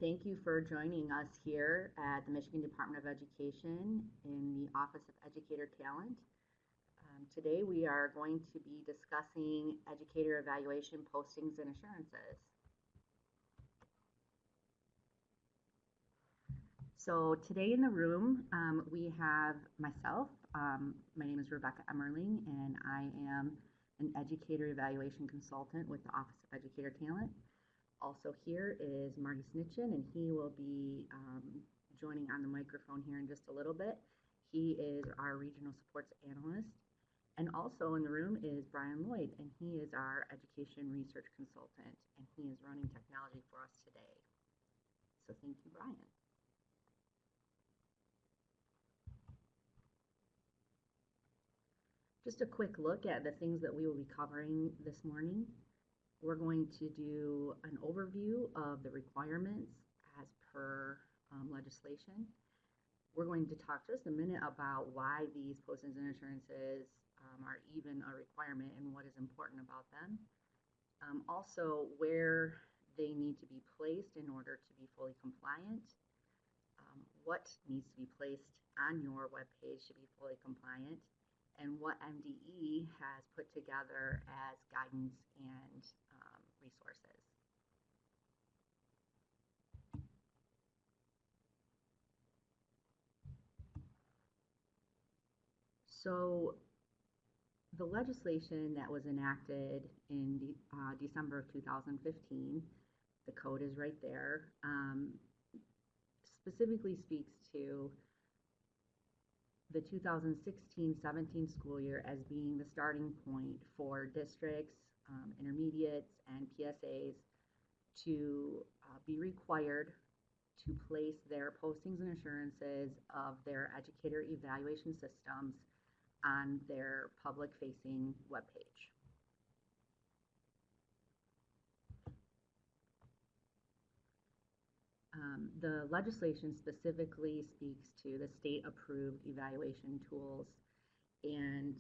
Thank you for joining us here at the Michigan Department of Education in the Office of Educator Talent. Today we are going to be discussing educator evaluation postings and assurances. So today in the room we have myself. My name is Rebecca Emmerling, and I am an educator evaluation consultant with the Office of Educator Talent. Also here is Marty Smith, and he will be joining on the microphone here in just a little bit. He is our regional supports analyst. And also in the room is Brian Lloyd, and he is our education research consultant, and he is running technology for us today. So thank you, Brian. Just a quick look at the things that we will be covering this morning. We're going to do an overview of the requirements as per legislation. We're going to talk just a minute about why these postings and assurances are even a requirement and what is important about them. Also, where they need to be placed in order to be fully compliant. What needs to be placed on your webpage to be fully compliant, and what MDE has put together as guidance and resources. So the legislation that was enacted in December of 2015, the code is right there, specifically speaks to the 2016-17 school year as being the starting point for districts, intermediates, and PSAs to be required to place their postings and assurances of their educator evaluation systems on their public-facing webpage. The legislation specifically speaks to the state-approved evaluation tools, and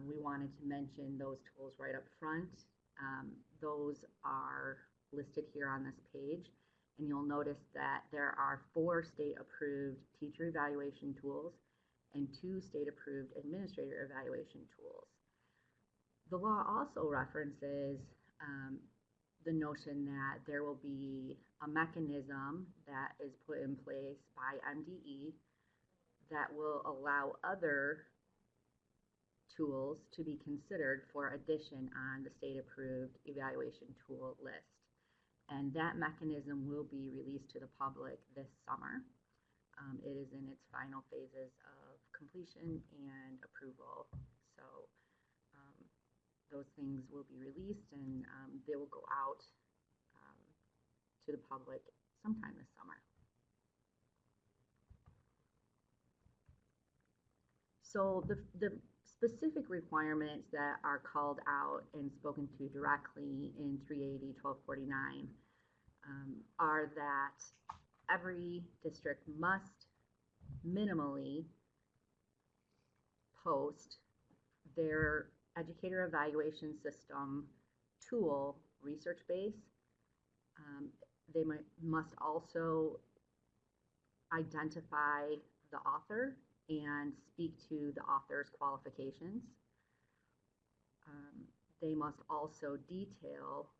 we wanted to mention those tools right up front. Those are listed here on this page, and you'll notice that there are 4 state-approved teacher evaluation tools and 2 state-approved administrator evaluation tools. The law also references the notion that there will be a mechanism that is put in place by MDE that will allow other tools to be considered for addition on the state-approved evaluation tool list. And that mechanism will be released to the public this summer. It is in its final phases of completion and approval. So those things will be released, and they will go out to the public sometime this summer. So the specific requirements that are called out and spoken to directly in 380-1249 are that every district must minimally post their educator evaluation system tool research base. They must also identify the author and speak to the author's qualifications. They must also detail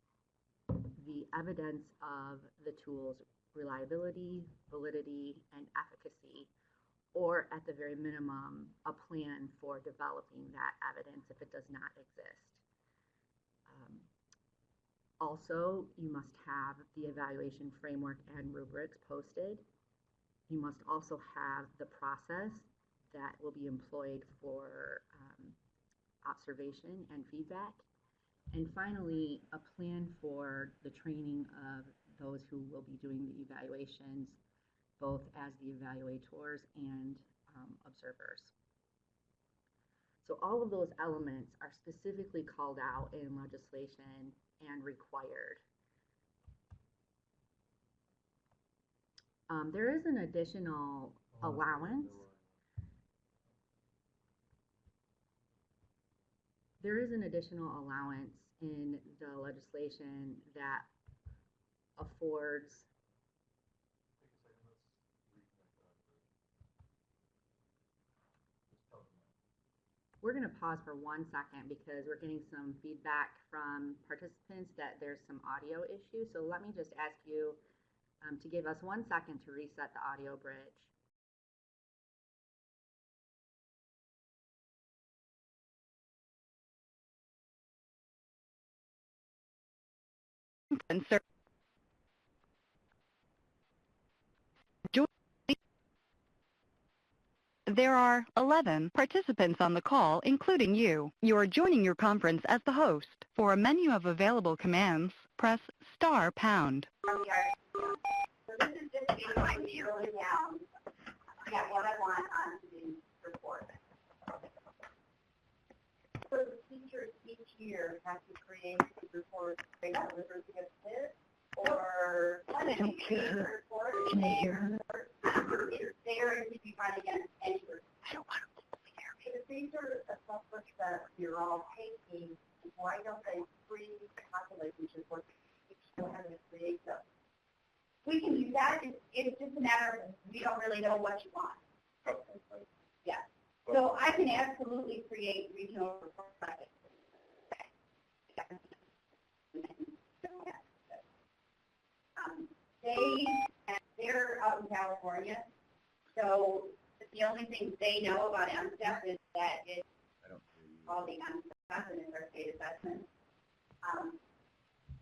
the evidence of the tool's reliability, validity, and efficacy, or at the very minimum, a plan for developing that evidence if it does not exist. Also, you must have the evaluation framework and rubrics posted. You must also have the process that will be employed for observation and feedback. And finally, a plan for the training of those who will be doing the evaluations, both as the evaluators and observers. So all of those elements are specifically called out in legislation and required. There is an additional allowance. There is an additional allowance in the legislation that affords We're going to pause for 1 second because we're getting some feedback from participants that there's some audio issue. So let me just ask you to give us 1 second to reset the audio bridge. There are 11 participants on the call, including you. You are joining your conference as the host. For a menu of available commands, press *#. So this is just basically drilling down what I want on the report. So the teachers each year have to create a report based on the group gets it, or I don't care. Can you hear her? It's there and if you find against any group. I don't want to be there. Because these are assessments that you're all taking. Why don't they pre-calculate which is what you still have to create them? We can do that. It's just a matter of we don't really know what you want. Yeah. So I can absolutely create regional reports. They're out in California, so the only thing they know about MSTEP is that it's all the MSTEP in their state assessment.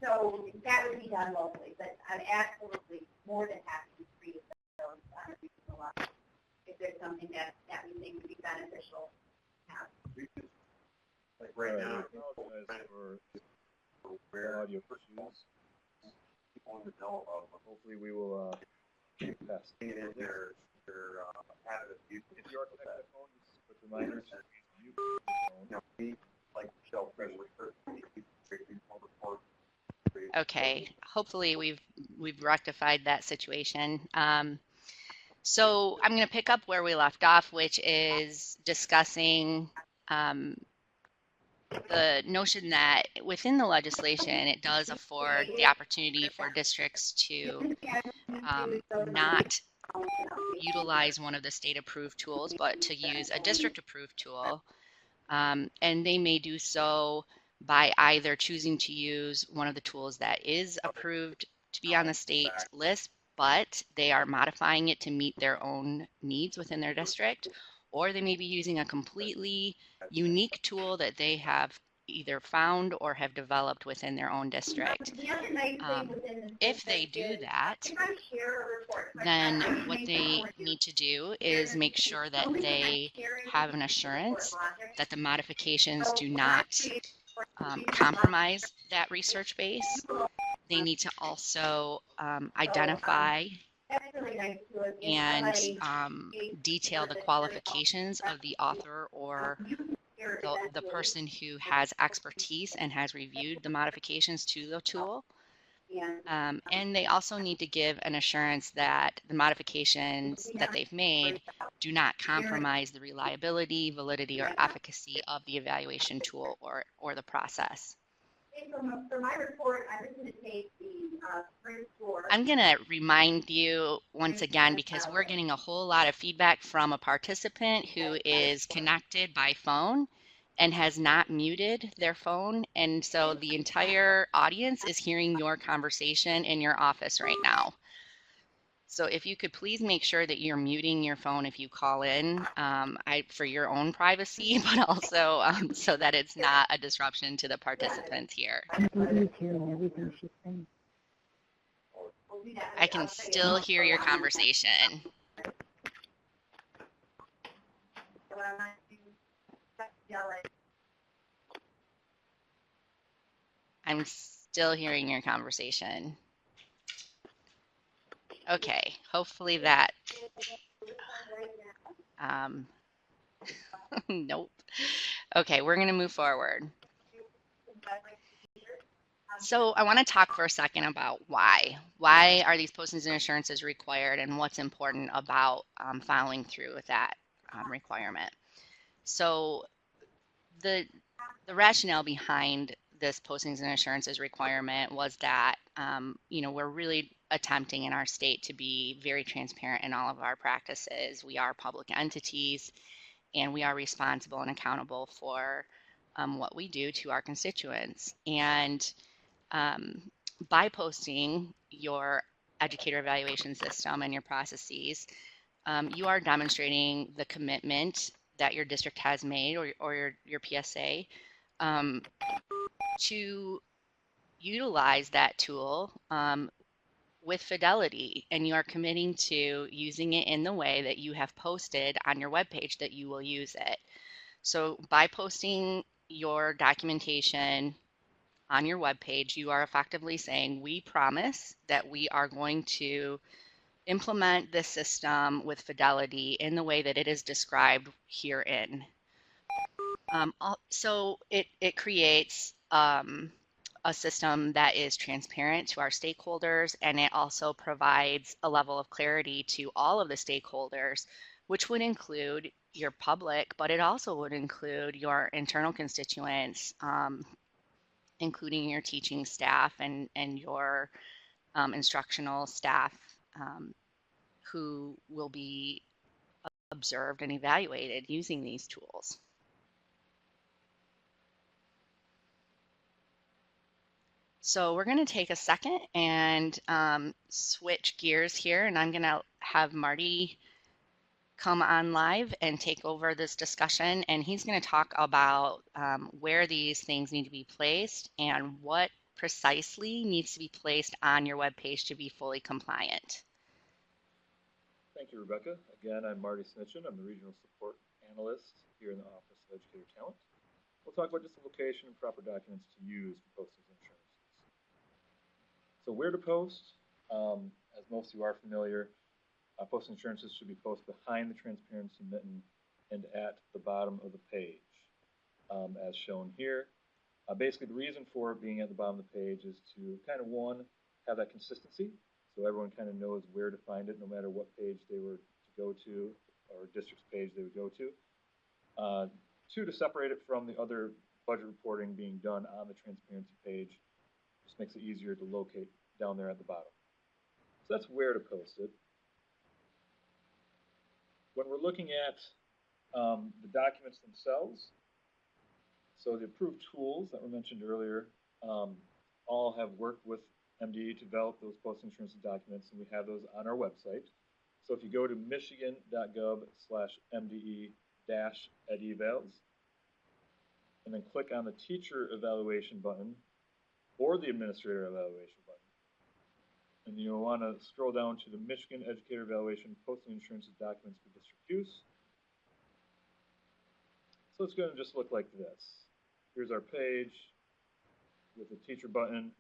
So that would be done locally, but I'm absolutely more than happy to create those if there's something that we think would be beneficial. Like right now, for audio issues. Hopefully we will pass. If you are connected to phone, just quick reminders. Okay, hopefully we've rectified that situation. So I'm going to pick up where we left off, which is discussing the notion that within the legislation, it does afford the opportunity for districts to not utilize one of the state-approved tools, but to use a district-approved tool. And they may do so by either choosing to use one of the tools that is approved to be on the state list, but they are modifying it to meet their own needs within their district, or they may be using a completely unique tool that they have either found or have developed within their own district. If they do that, then what they need to do is make sure that they have an assurance that the modifications do not compromise that research base. They need to also identify and detail the qualifications of the author or the person who has expertise and has reviewed the modifications to the tool. And they also need to give an assurance that the modifications that they've made do not compromise the reliability, validity, or efficacy of the evaluation tool or the process. For my report, I'm just going to take the I'm going to remind you once again, because we're getting a whole lot of feedback from a participant who is connected by phone and has not muted their phone. And so the entire audience is hearing your conversation in your office right now. So if you could please make sure that you're muting your phone if you call in, for your own privacy, but also so that it's not a disruption to the participants here. I can still hear your conversation. I'm still hearing your conversation. Okay, hopefully that, nope. Okay, we're going to move forward. So I want to talk for a second about why. Why are these postings and assurances required, and what's important about following through with that requirement. So the rationale behind this postings and assurances requirement was that, we're really attempting in our state to be very transparent in all of our practices. We are public entities, and we are responsible and accountable for what we do to our constituents. And by posting your educator evaluation system and your processes, you are demonstrating the commitment that your district has made, or your PSA, to utilize that tool with fidelity, and you are committing to using it in the way that you have posted on your webpage that you will use it. So by posting your documentation on your webpage, you are effectively saying, we promise that we are going to implement this system with fidelity in the way that it is described herein. So it creates a system that is transparent to our stakeholders, and it also provides a level of clarity to all of the stakeholders, which would include your public, but it also would include your internal constituents, including your teaching staff and your instructional staff, who will be observed and evaluated using these tools. So we're going to take a second and switch gears here, and I'm going to have Marty come on live and take over this discussion, and he's going to talk about where these things need to be placed and what precisely needs to be placed on your webpage to be fully compliant. Thank you, Rebecca. Again, I'm Marty Smith. I'm the Regional Support Analyst here in the Office of Educator Talent. We'll talk about just the location and proper documents to use for postings and insurances. So where to post? As most of you are familiar, posting insurances should be posted behind the transparency mitten and at the bottom of the page, as shown here. Basically, the reason for it being at the bottom of the page is to kind of, one, have that consistency, so everyone kind of knows where to find it no matter what page they were to go to or district's page they would go to. Two, to separate it from the other budget reporting being done on the transparency page. Just makes it easier to locate down there at the bottom. So that's where to post it. When we're looking at the documents themselves, so the approved tools that were mentioned earlier all have worked with MDE to develop those posting insurance documents, and we have those on our website. So if you go to michigan.gov/MDE-edevals and then click on the teacher evaluation button or the administrator evaluation button, and you'll want to scroll down to the Michigan Educator Evaluation Posting Insurance Documents for District Use. So it's going to just look like this. Here's our page with the teacher button,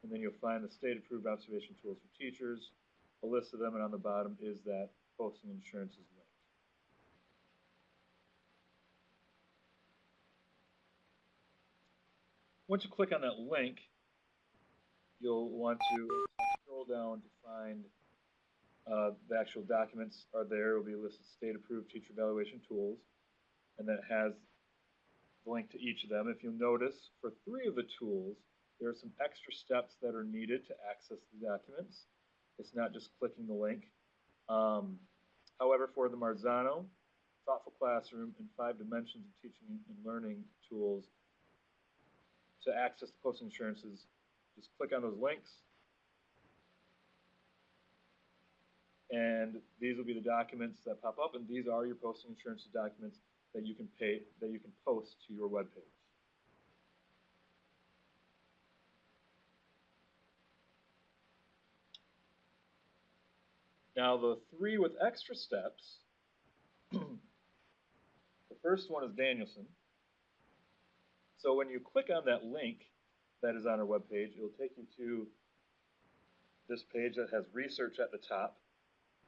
and then you'll find the state-approved observation tools for teachers, a list of them, and on the bottom is that posting insurances link. Once you click on that link, you'll want to scroll down to find the actual documents are there. It will be a list of state-approved teacher evaluation tools, and that has the link to each of them. If you'll notice, for 3 of the tools, there are some extra steps that are needed to access the documents. It's not just clicking the link. However, for the Marzano, Thoughtful Classroom, and 5 Dimensions of Teaching and Learning tools, to access the posting insurances, just click on those links, and these will be the documents that pop up, and these are your posting insurance documents that you can post to your web page. Now the 3 with extra steps, the first one is Danielson. So when you click on that link that is on our web page, it will take you to this page that has research at the top.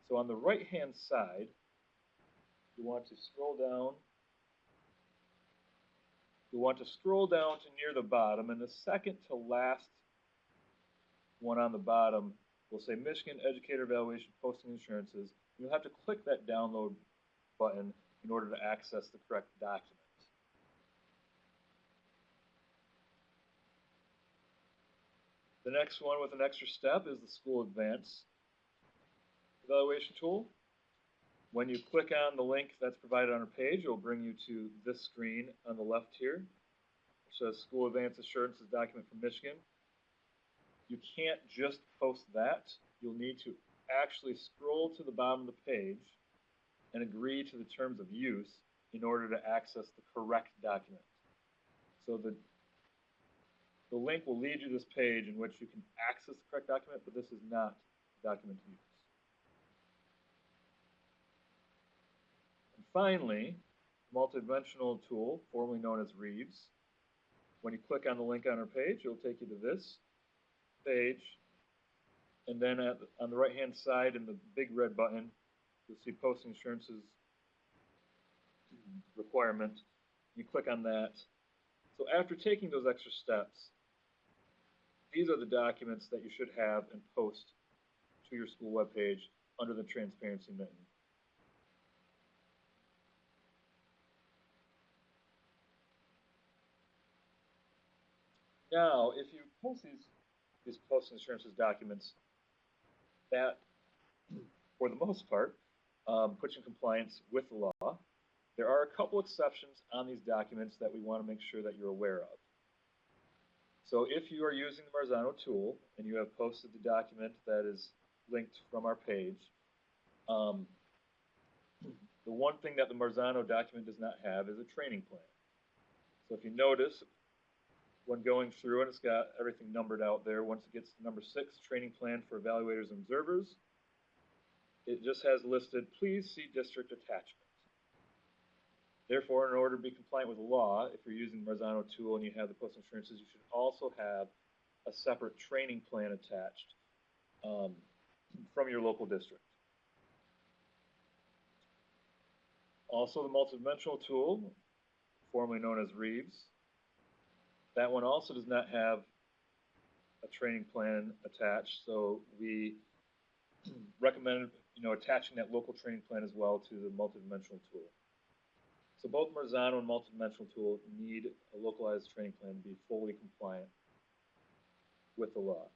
So on the right-hand side, you want to scroll down. You want to scroll down to near the bottom, and the second to last one on the bottom will say Michigan Educator Evaluation Posting Insurances. You'll have to click that download button in order to access the correct document. The next one with an extra step is the School Advance Evaluation Tool. When you click on the link that's provided on our page, it'll bring you to this screen on the left here. It says School Advanced Assurances document from Michigan. You can't just post that. You'll need to actually scroll to the bottom of the page and agree to the terms of use in order to access the correct document. So the link will lead you to this page in which you can access the correct document, but this is not the document to use. And finally, Multidimensional Tool, formerly known as Reeves. When you click on the link on our page, it'll take you to this page, and then on the right-hand side in the big red button, you'll see Posting Assurances requirement. You click on that. So after taking those extra steps, these are the documents that you should have and post to your school webpage under the transparency menu. Now, if you post these posting assurances documents, that, for the most part, puts you in compliance with the law. There are a couple exceptions on these documents that we want to make sure that you're aware of. So if you are using the Marzano tool and you have posted the document that is linked from our page, the one thing that the Marzano document does not have is a training plan. So if you notice, when going through, and it's got everything numbered out there, once it gets to number 6, training plan for evaluators and observers, it just has listed, please see district attachment. Therefore, in order to be compliant with the law, if you're using the Marzano tool and you have the posting assurances, you should also have a separate training plan attached from your local district. Also, the Multidimensional Tool, formerly known as Reeves, that one also does not have a training plan attached, so we recommend attaching that local training plan as well to the Multidimensional Tool. So both Marzano and Multidimensional Tool need a localized training plan to be fully compliant with the law.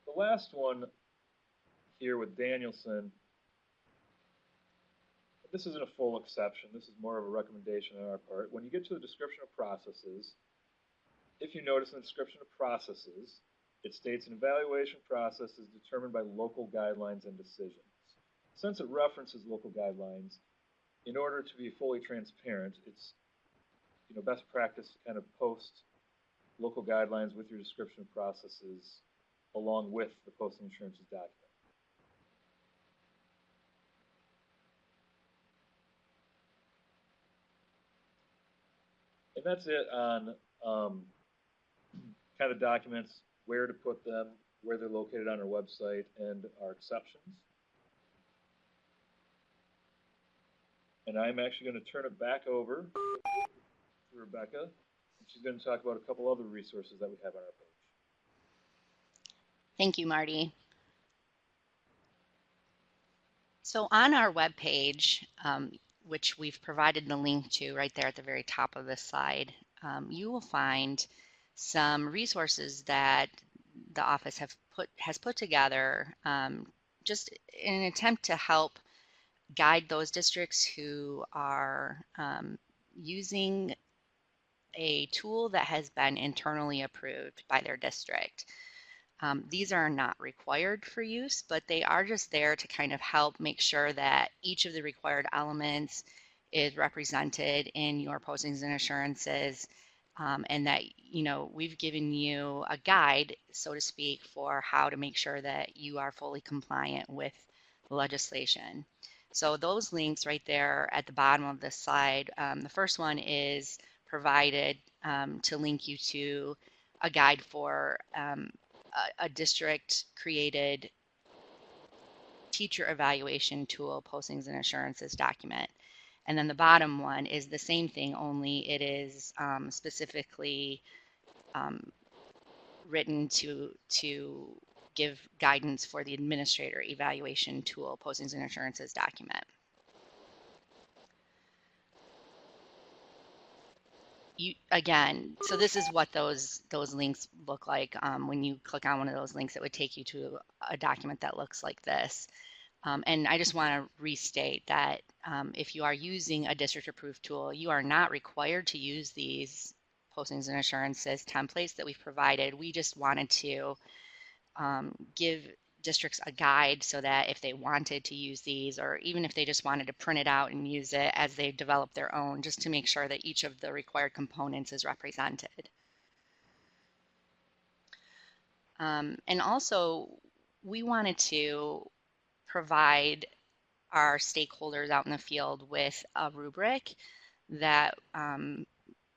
The last one here with Danielson, this isn't a full exception. This is more of a recommendation on our part. When you get to the description of processes, if you notice in the description of processes, it states an evaluation process is determined by local guidelines and decisions. Since it references local guidelines, in order to be fully transparent, it's best practice to kind of post local guidelines with your description of processes along with the posting assurances document. And that's it on kind of documents, where to put them, where they're located on our website, and our exceptions. And I'm actually going to turn it back over to Rebecca, and she's going to talk about a couple other resources that we have on our page. Thank you, Marty. So on our webpage, which we've provided the link to right there at the very top of this slide, you will find some resources that the office has put together just in an attempt to help guide those districts who are using a tool that has been internally approved by their district. These are not required for use, but they are just there to kind of help make sure that each of the required elements is represented in your postings and assurances, and that we've given you a guide, so to speak, for how to make sure that you are fully compliant with the legislation. So those links right there at the bottom of this slide, the first one is provided to link you to a guide for a district created teacher evaluation tool postings and assurances document. And then the bottom one is the same thing, only it is specifically written to give guidance for the administrator evaluation tool postings and assurances document. again, so this is what those links look like. When you click on one of those links, it would take you to a document that looks like this. And I just want to restate that if you are using a district approved tool, you are not required to use these postings and assurances templates that we've provided. We just wanted to give districts a guide so that if they wanted to use these, or even if they just wanted to print it out and use it as they develop their own, just to make sure that each of the required components is represented. And also, we wanted to provide our stakeholders out in the field with a rubric that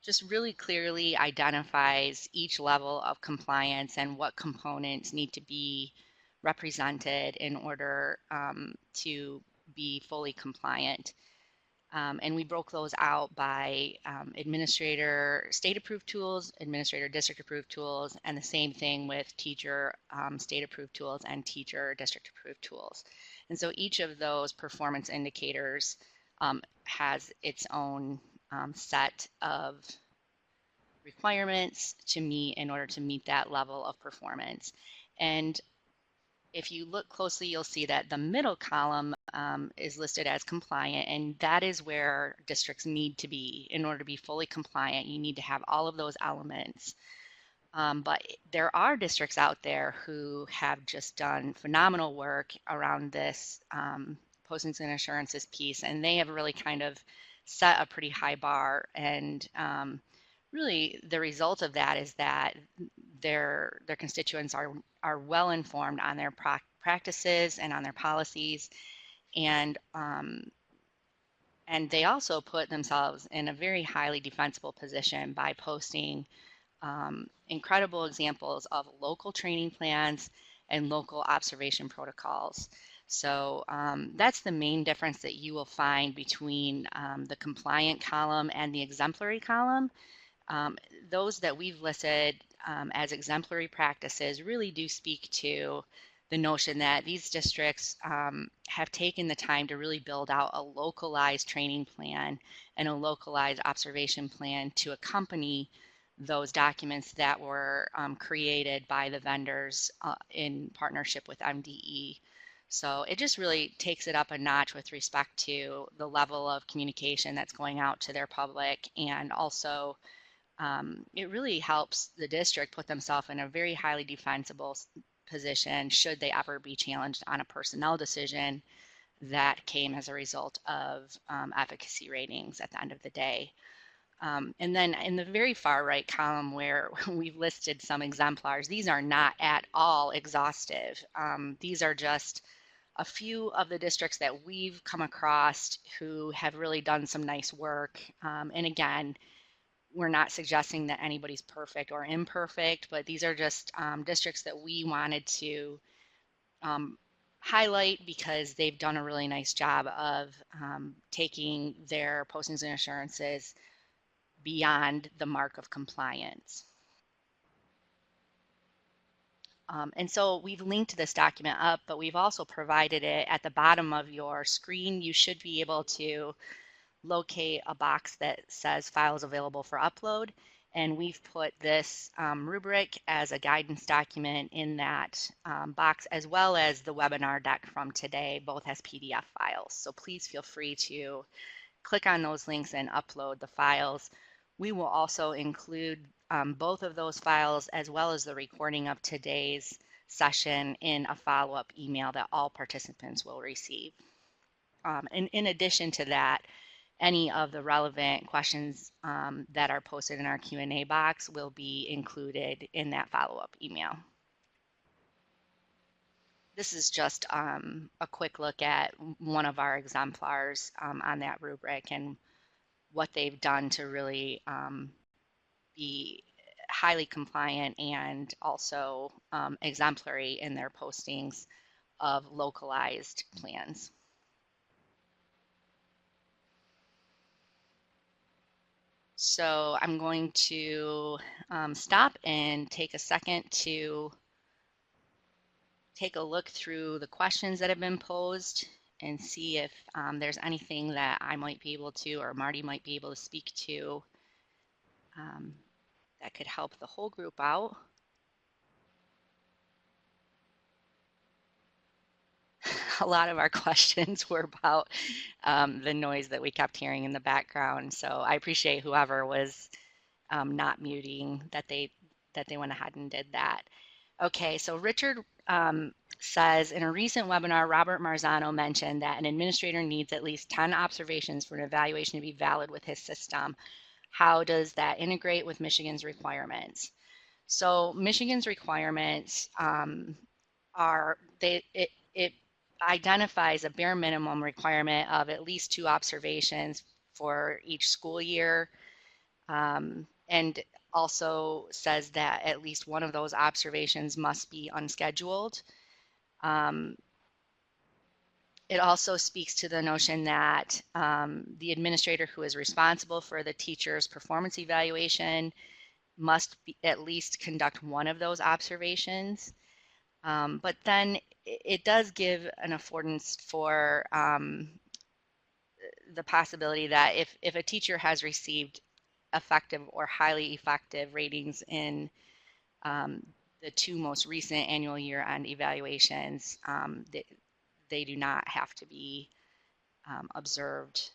just really clearly identifies each level of compliance and what components need to be represented in order to be fully compliant. And we broke those out by administrator state approved tools, administrator district approved tools, and the same thing with teacher state approved tools and teacher district approved tools. And so each of those performance indicators has its own set of requirements to meet in order to meet that level of performance. And if you look closely, you'll see that the middle column is listed as compliant, and that is where districts need to be in order to be fully compliant. You need to have all of those elements. But there are districts out there who have just done phenomenal work around this postings and assurances piece, and they have really kind of set a pretty high bar. And really, the result of that is that their constituents are well informed on their practices and on their policies, and they also put themselves in a very highly defensible position by posting incredible examples of local training plans and local observation protocols. So that's the main difference that you will find between the compliant column and the exemplary column. Those that we've listed as exemplary practices really do speak to the notion that these districts have taken the time to really build out a localized training plan and a localized observation plan to accompany those documents that were created by the vendors in partnership with MDE. So it just really takes it up a notch with respect to the level of communication that's going out to their public, and also it really helps the district put themselves in a very highly defensible position should they ever be challenged on a personnel decision that came as a result of efficacy ratings at the end of the day. And then in the very far right column where we've listed some exemplars, these are not at all exhaustive. These are just a few of the districts that we've come across who have really done some nice work. And again, we're not suggesting that anybody's perfect or imperfect, but these are just districts that we wanted to highlight because they've done a really nice job of taking their postings and assurances beyond the mark of compliance. And so we've linked this document up, but we've also provided it at the bottom of your screen. You should be able to locate a box that says files available for upload. And we've put this rubric as a guidance document in that box, as well as the webinar deck from today, both as PDF files. So please feel free to click on those links and upload the files. We will also include both of those files as well as the recording of today's session in a follow-up email that all participants will receive. And in addition to that, any of the relevant questions that are posted in our Q&A box will be included in that follow-up email. This is just a quick look at one of our exemplars on that rubric and what they've done to really be highly compliant and also exemplary in their postings of localized plans. So I'm going to stop and take a second to take a look through the questions that have been posed and see if there's anything that I might be able to, or Marty might be able to speak to that could help the whole group out. A lot of our questions were about the noise that we kept hearing in the background. So I appreciate whoever was not muting that they went ahead and did that. Okay, so Richard says, in a recent webinar, Robert Marzano mentioned that an administrator needs at least 10 observations for an evaluation to be valid with his system. How does that integrate with Michigan's requirements? So Michigan's requirements it identifies a bare minimum requirement of at least 2 observations for each school year, and also says that at least one of those observations must be unscheduled. It also speaks to the notion that the administrator who is responsible for the teacher's performance evaluation must at least conduct one of those observations. But then it does give an affordance for the possibility that if a teacher has received effective or highly effective ratings in the 2 most recent annual year-end evaluations, they do not have to be observed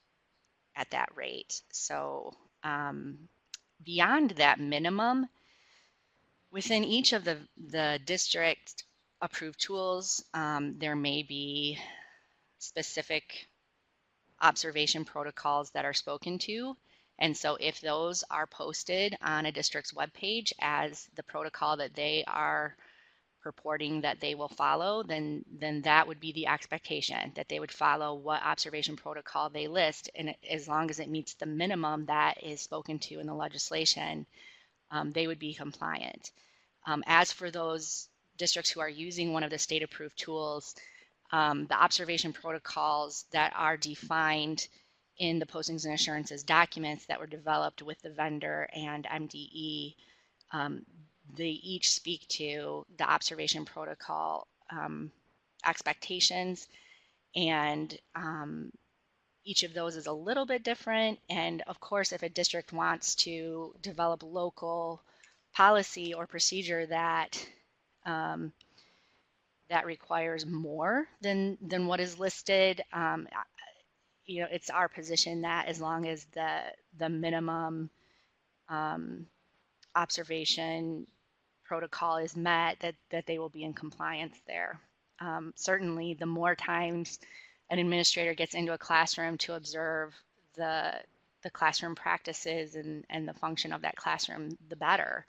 at that rate. So beyond that minimum, within each of the district approved tools, there may be specific observation protocols that are spoken to. And so if those are posted on a district's webpage as the protocol that they are purporting that they will follow, then that would be the expectation, that they would follow what observation protocol they list. And as long as it meets the minimum that is spoken to in the legislation, they would be compliant. As for those districts who are using one of the state approved tools, the observation protocols that are defined in the postings and assurances documents that were developed with the vendor and MDE, they each speak to the observation protocol expectations, and each of those is a little bit different. And of course, if a district wants to develop local policy or procedure that that requires more than what is listed, it's our position that as long as the minimum observation protocol is met, that they will be in compliance there. Certainly, the more times an administrator gets into a classroom to observe the classroom practices and the function of that classroom, the better.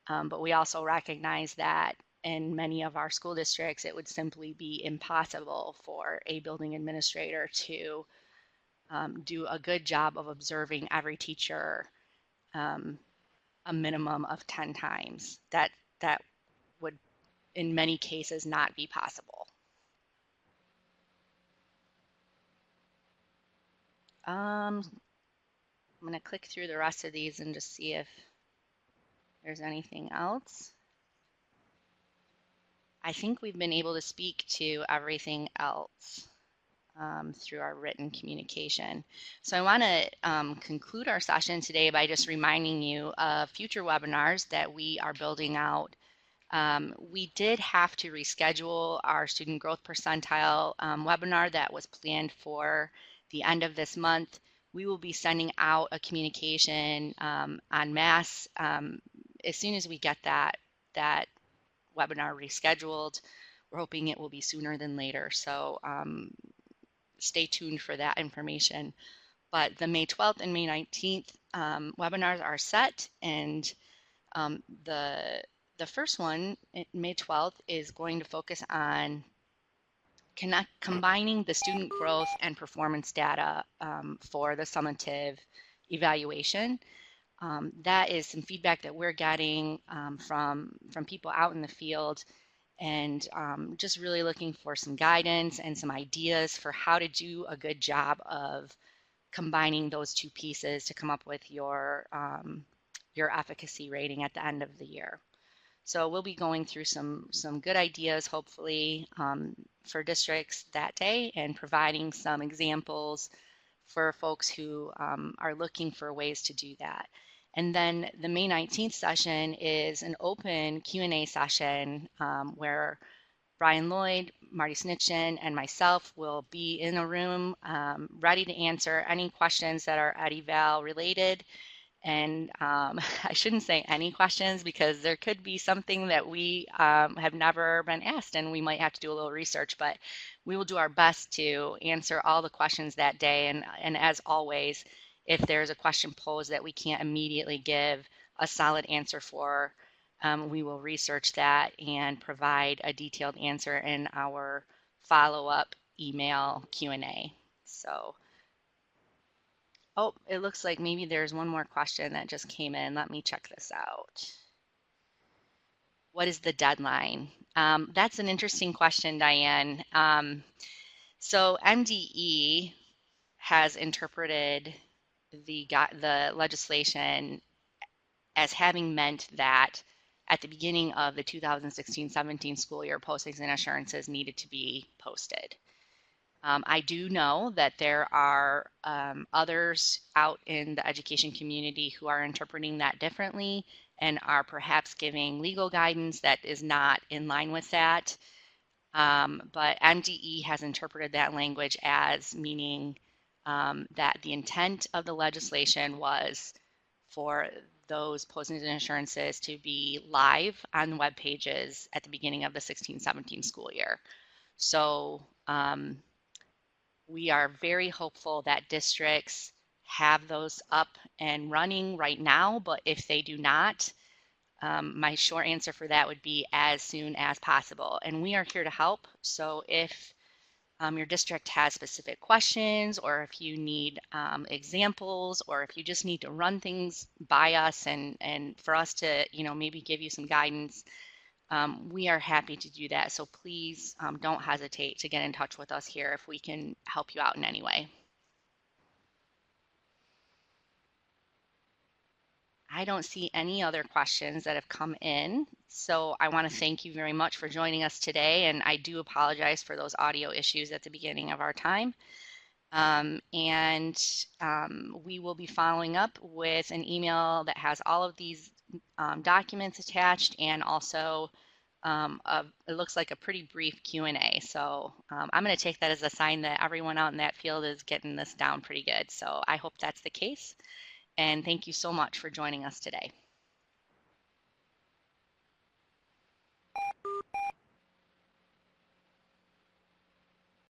But we also recognize that in many of our school districts, it would simply be impossible for a building administrator to do a good job of observing every teacher a minimum of 10 times. That would, in many cases, not be possible. I'm going to click through the rest of these and just see if there's anything else. I think we've been able to speak to everything else through our written communication. So I want to conclude our session today by just reminding you of future webinars that we are building out. We did have to reschedule our student growth percentile webinar that was planned for the end of this month. We will be sending out a communication en masse as soon as we get that webinar rescheduled. We're hoping it will be sooner than later, so stay tuned for that information. But the May 12th and May 19th webinars are set, and the first one, May 12th, is going to focus on combining the student growth and performance data for the summative evaluation. That is some feedback that we're getting from people out in the field, and just really looking for some guidance and some ideas for how to do a good job of combining those two pieces to come up with your efficacy rating at the end of the year. So we'll be going through some good ideas, hopefully, for districts that day, and providing some examples for folks who are looking for ways to do that. And then the May 19th session is an open Q&A session where Brian Lloyd, Marty Snitchen, and myself will be in a room ready to answer any questions that are EduVal related. And I shouldn't say any questions because there could be something that we have never been asked and we might have to do a little research, but we will do our best to answer all the questions that day. And as always, if there's a question posed that we can't immediately give a solid answer for, we will research that and provide a detailed answer in our follow-up email Q&A. So, oh, it looks like maybe there's one more question that just came in. Let me check this out. What is the deadline? That's an interesting question, Diane. So MDE has interpreted the legislation as having meant that at the beginning of the 2016-17 school year, postings and assurances needed to be posted. I do know that there are others out in the education community who are interpreting that differently and are perhaps giving legal guidance that is not in line with that. But MDE has interpreted that language as meaning that the intent of the legislation was for those postings and assurances to be live on the web pages at the beginning of the 16-17 school year. So we are very hopeful that districts have those up and running right now, but if they do not, my short answer for that would be as soon as possible. And we are here to help. So if your district has specific questions, or if you need examples, or if you just need to run things by us and for us to, maybe give you some guidance, we are happy to do that. So please don't hesitate to get in touch with us here if we can help you out in any way. I don't see any other questions that have come in. So I want to thank you very much for joining us today. And I do apologize for those audio issues at the beginning of our time. We will be following up with an email that has all of these documents attached, and also it looks like a pretty brief Q&A. So I'm going to take that as a sign that everyone out in that field is getting this down pretty good. So I hope that's the case. And thank you so much for joining us today.